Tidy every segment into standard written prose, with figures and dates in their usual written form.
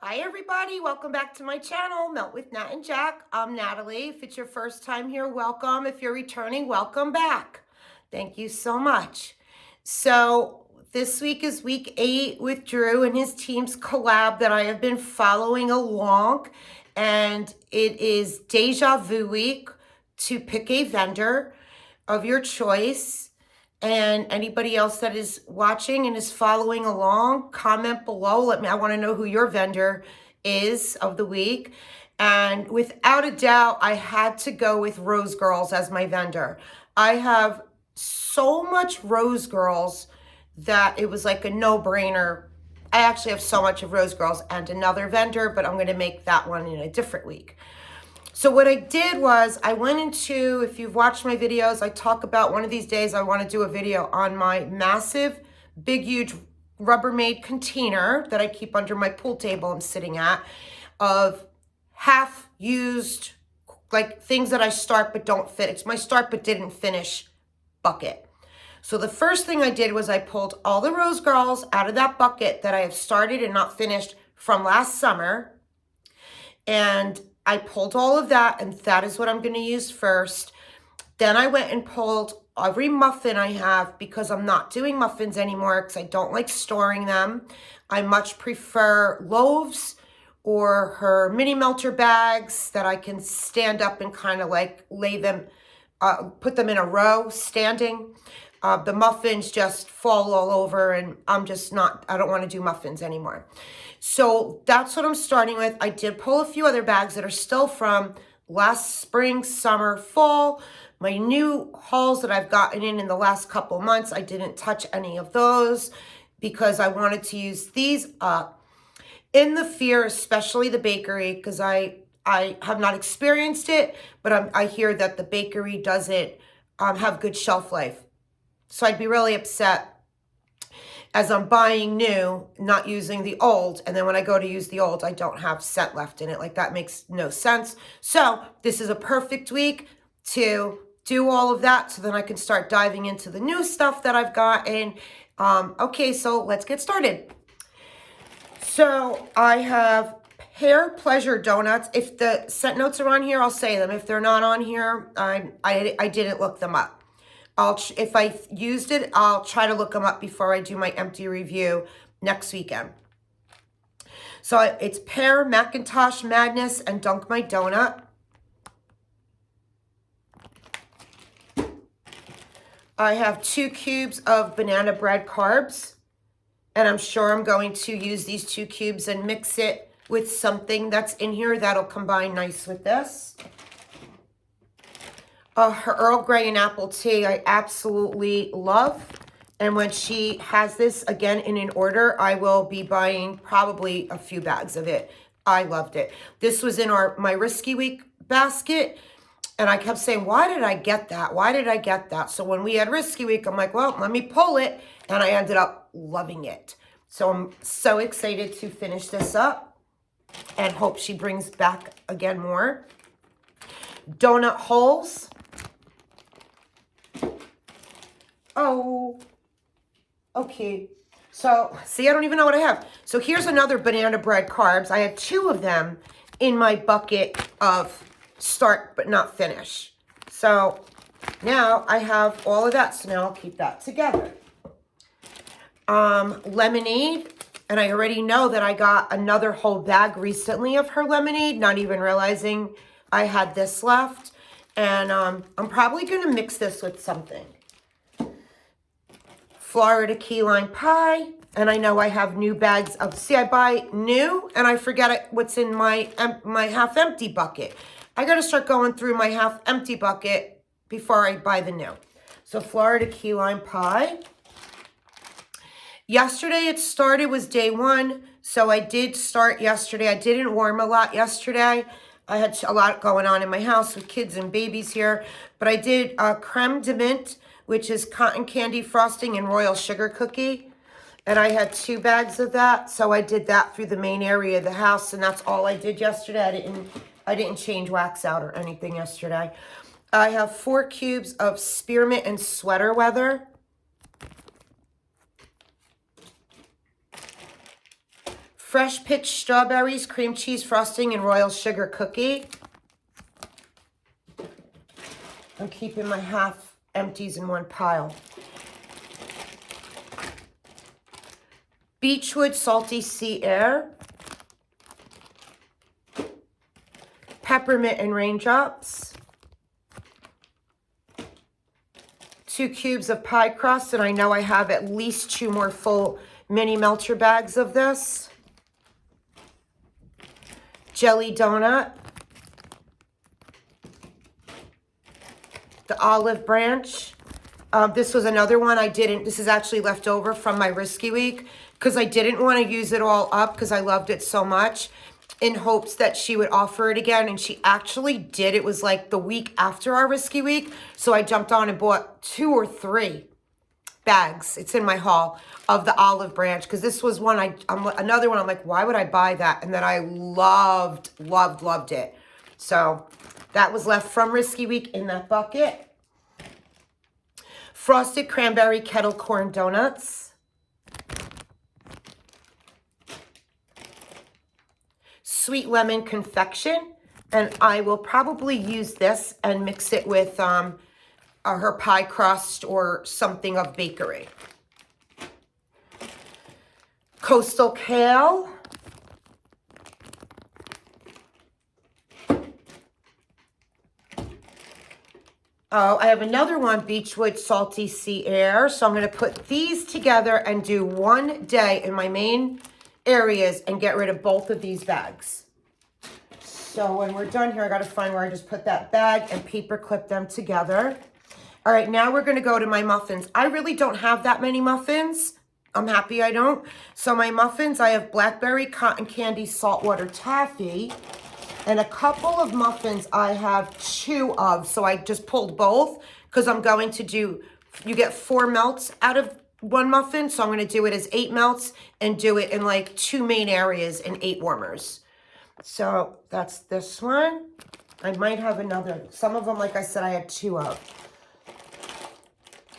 Hi everybody, welcome back to my channel, Melt with Nat and Jack. I'm Natalie. If it's your first time here, welcome. If you're returning, welcome back. Thank you so much. So this week is week 8 with Drew and his team's collab that I have been following along. And it is Deja Vu week to pick a vendor of your choice. And anybody else that is watching and is following along, comment below. I want to know who your vendor is of the week. And without a doubt, I had to go with RoseGirls as my vendor. I have so much RoseGirls that it was like a no-brainer. I actually have so much of RoseGirls and another vendor, but I'm going to make that one in a different week. So what I did was I went into, if you've watched my videos, I talk about one of these days I want to do a video on my massive, big, huge Rubbermaid container that I keep under my pool table I'm sitting at of half-used, like things that I start but don't fit. It's my start but didn't finish bucket. So the first thing I did was I pulled all the RoseGirls out of that bucket that I have started and not finished from last summer. And I pulled all of that, and that is what I'm going to use first. Then I went and pulled every muffin I have because I'm not doing muffins anymore because I don't like storing them. I much prefer loaves or her mini melter bags that I can stand up and kind of like lay them, put them in a row standing. The muffins just fall all over and I don't want to do muffins anymore. So that's what I'm starting with. I did pull a few other bags that are still from last spring, summer, fall. My new hauls that I've gotten in the last couple months, I didn't touch any of those because I wanted to use these up. In the fear, especially the bakery, because I have not experienced it, but I hear that the bakery doesn't have good shelf life. So I'd be really upset as I'm buying new, not using the old, and then when I go to use the old, I don't have scent left in it. Like, that makes no sense. So this is a perfect week to do all of that so then I can start diving into the new stuff that I've gotten. Okay, so let's get started. So I have Pear Pleasure Donuts. If the scent notes are on here, I'll say them. If they're not on here, I didn't look them up. If I used it, I'll try to look them up before I do my empty review next weekend. So it's Pear, Macintosh Madness, and Dunk My Donut. I have 2 cubes of banana bread carbs. And I'm sure I'm going to use these 2 cubes and mix it with something that's in here that'll combine nice with this. Her Earl Grey and apple tea, I absolutely love. And when she has this again in an order, I will be buying probably a few bags of it. I loved it. This was in my Risky Week basket. And I kept saying, why did I get that? Why did I get that? So when we had Risky Week, I'm like, well, let me pull it. And I ended up loving it. So I'm so excited to finish this up and hope she brings back again more. Donut holes. Oh, okay. So, see, I don't even know what I have. So here's another banana bread carbs. I had 2 of them in my bucket of start but not finish. So now I have all of that. So now I'll keep that together. Lemonade. And I already know that I got another whole bag recently of her lemonade, not even realizing I had this left. And I'm probably going to mix this with something. Florida key lime pie, and I know I have new bags of, see, I buy new and I forget what's in my half empty bucket. I got to start going through my half empty bucket before I buy the new. So Florida key lime pie. Yesterday it started, was day 1, so I did start yesterday. I didn't warm a lot yesterday. I had a lot going on in my house with kids and babies here, but I did creme de mint, which is cotton candy frosting and royal sugar cookie. And I had 2 bags of that. So I did that through the main area of the house. And that's all I did yesterday. I didn't change wax out or anything yesterday. I have 4 cubes of spearmint and sweater weather. Fresh pitched strawberries, cream cheese frosting, and royal sugar cookie. I'm keeping my half empties in one pile. Beechwood salty sea air. Peppermint and raindrops. 2 cubes of pie crust, and I know I have at least 2 more full mini melter bags of this. Jelly donut. The olive branch. This was another one I didn't, this is actually left over from my Risky Week because I didn't want to use it all up because I loved it so much, in hopes that she would offer it again, and she actually did. It was like the week after our Risky Week, so I jumped on and bought 2 or 3 bags. It's in my haul of the olive branch because this was one another one I'm like, why would I buy that? And then I loved it. So that was left from Risky Week in that bucket. Frosted cranberry kettle corn donuts. Sweet lemon confection, and I will probably use this and mix it with her pie crust or something of bakery. Coastal kale. Oh, I have another one, Beechwood Salty Sea Air. So I'm going to put these together and do one day in my main areas and get rid of both of these bags. So when we're done here, I got to find where I just put that bag and paper clip them together. All right, now we're going to go to my muffins. I really don't have that many muffins. I'm happy I don't. So my muffins, I have blackberry cotton candy saltwater taffy. And a couple of muffins I have 2 of, so I just pulled both because I'm going to do, you get 4 melts out of 1 muffin, so I'm going to do it as 8 melts and do it in like 2 main areas and 8 warmers. So that's this one. I might have another. Some of them, like I said, I had 2 of.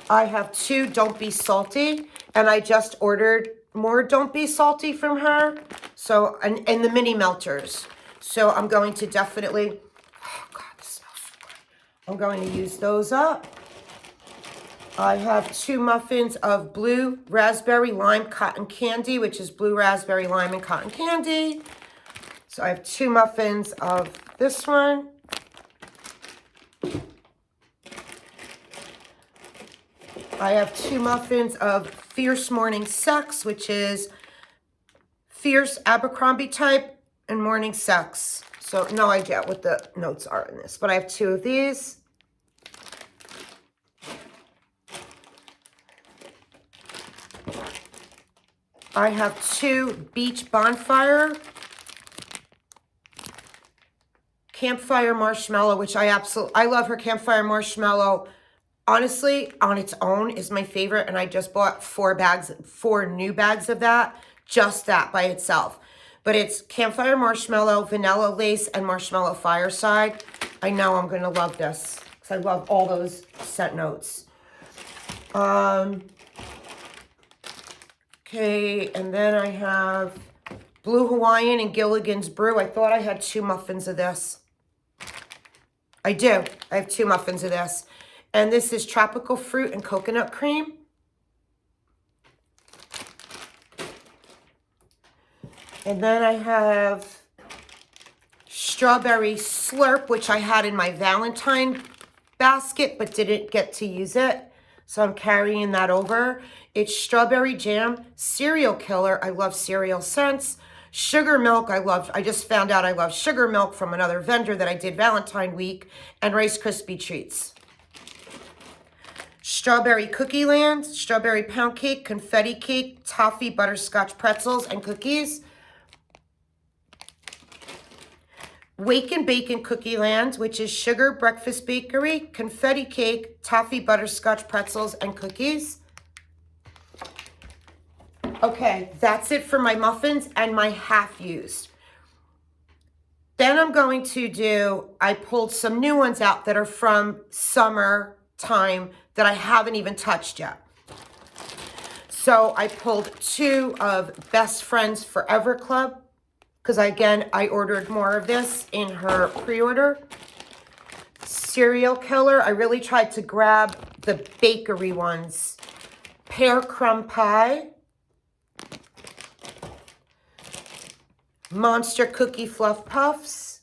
I have 2 Don't Be Salty, and I just ordered more Don't Be Salty from her. So, and the mini melters. So I'm going to definitely, oh God, this smells so good. I'm going to use those up. I have 2 muffins of blue raspberry lime cotton candy, which is blue raspberry lime and cotton candy. So I have 2 muffins of this one. I have 2 muffins of Fierce Morning Sex, which is Fierce Abercrombie type and Morning Sex. So no idea what the notes are in this, but I have 2 of these. I have 2 Beach Bonfire Campfire Marshmallow, which I love her Campfire Marshmallow. Honestly, on its own is my favorite, and I just bought 4 new bags of that, just that by itself. But it's Campfire Marshmallow, Vanilla Lace, and Marshmallow Fireside. I know I'm going to love this because I love all those scent notes. Okay, and then I have Blue Hawaiian and Gilligan's Brew. I thought I had 2 muffins of this. I do. I have 2 muffins of this. And this is Tropical Fruit and Coconut Cream. And then I have Strawberry Slurp, which I had in my Valentine basket, but didn't get to use it. So I'm carrying that over. It's Strawberry Jam, Cereal Killer. I love cereal scents. Sugar Milk, I just found out I love Sugar Milk from another vendor that I did Valentine week. And Rice Krispie Treats. Strawberry Cookie Land, Strawberry Pound Cake, Confetti Cake, Toffee Butterscotch Pretzels, and Cookies. Wake and Bacon Cookie Land, which is Sugar Breakfast Bakery, Confetti Cake, Toffee Butterscotch Pretzels, and Cookies. Okay, that's it for my muffins and my half used. Then I'm going to do, I pulled some new ones out that are from summer time that I haven't even touched yet. So I pulled 2 of Best Friends Forever Club because, again, I ordered more of this in her pre-order. Cereal Killer. I really tried to grab the bakery ones. Pear Crumb Pie. Monster Cookie Fluff Puffs.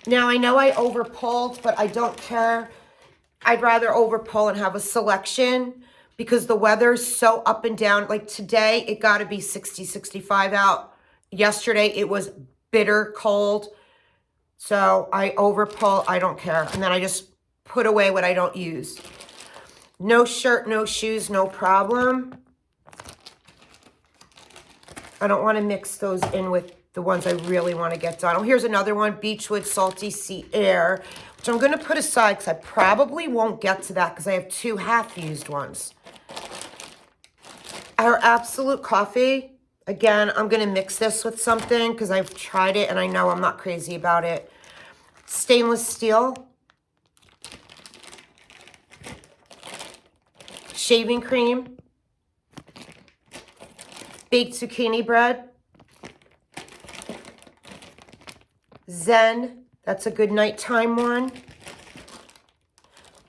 Now, I know I overpulled, but I don't care. I'd rather overpull and have a selection because the weather's so up and down. Like today, it got to be 60, 65 out. Yesterday, it was bitter cold. So I overpull. I don't care. And then I just put away what I don't use. No shirt, no shoes, no problem. I don't want to mix those in with the ones I really want to get done. Oh, here's another one, Beechwood Salty Sea Air, which I'm going to put aside because I probably won't get to that because I have 2 half-used ones. Our Absolute Coffee. Again, I'm going to mix this with something because I've tried it and I know I'm not crazy about it. Stainless Steel. Shaving cream. Baked zucchini bread. Zen, that's a good nighttime one.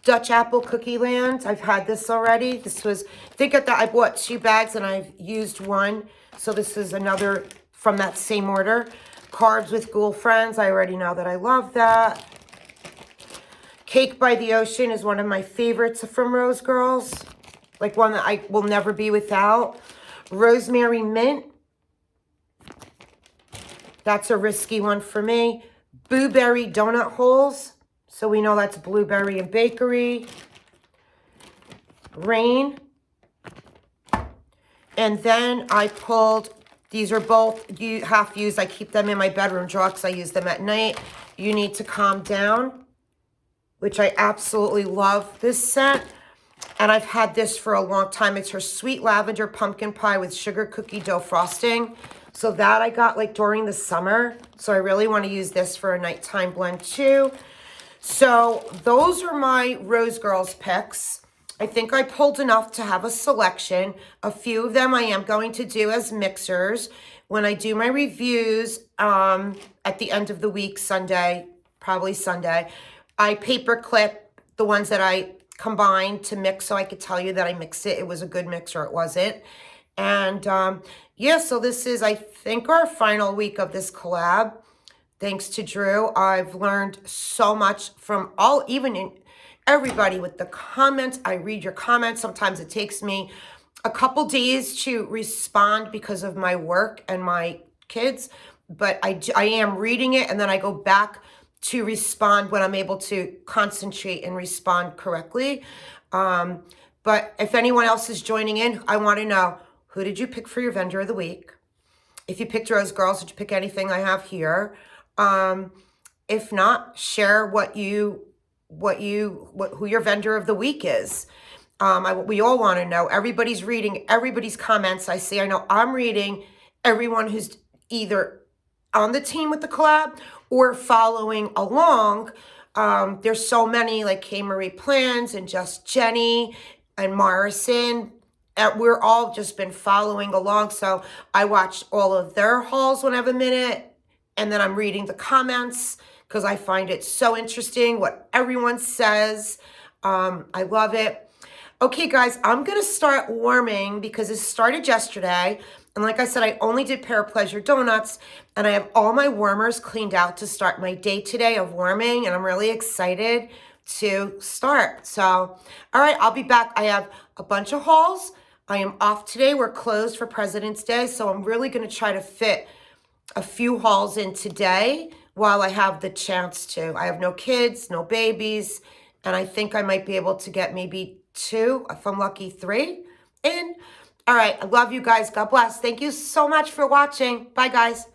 Dutch Apple Cookie Land, I've had this already. This was, I bought 2 bags and I've used 1. So this is another from that same order. Carbs with Ghoul Friends, I already know that I love that. Cake by the Ocean is one of my favorites from RoseGirls. Like one that I will never be without. Rosemary Mint. That's a risky one for me. Blueberry Donut Holes. So we know that's blueberry and bakery. Rain. And then I pulled, these are both half used. I keep them in my bedroom drawer because I use them at night. You Need to Calm Down, which I absolutely love this scent. And I've had this for a long time. It's her Sweet Lavender Pumpkin Pie with sugar cookie dough frosting. So that I got like during the summer. So I really want to use this for a nighttime blend too. So those are my RoseGirls picks. I think I pulled enough to have a selection. A few of them I am going to do as mixers. When I do my reviews at the end of the week, Sunday, probably Sunday, I paper clip the ones that I combined to mix so I could tell you that I mixed it. It was a good mix or it wasn't. And yeah, so this is, I think, our final week of this collab. Thanks to Drew. I've learned so much from everybody with the comments. I read your comments. Sometimes it takes me a couple days to respond because of my work and my kids. But I am reading it and then I go back to respond when I'm able to concentrate and respond correctly. But if anyone else is joining in, I want to know, who did you pick for your vendor of the week? If you picked RoseGirls, did you pick anything I have here? If not, share who your vendor of the week is. We all want to know. Everybody's reading everybody's comments. I know I'm reading everyone who's either on the team with the collab or following along. There's so many like K. Marie Plans and Just Jenny and Morrison. We're all just been following along. So I watch all of their hauls when I have a minute. And then I'm reading the comments because I find it so interesting what everyone says. I love it. Okay, guys, I'm going to start warming because it started yesterday. And like I said, I only did Pear Pleasure Donuts. And I have all my warmers cleaned out to start my day today of warming. And I'm really excited to start. So, all right, I'll be back. I have a bunch of hauls. I am off today. We're closed for President's Day. So I'm really going to try to fit a few hauls in today while I have the chance to. I have no kids, no babies, and I think I might be able to get maybe 2, if I'm lucky, 3 in. All right, I love you guys. God bless. Thank you so much for watching. Bye, guys.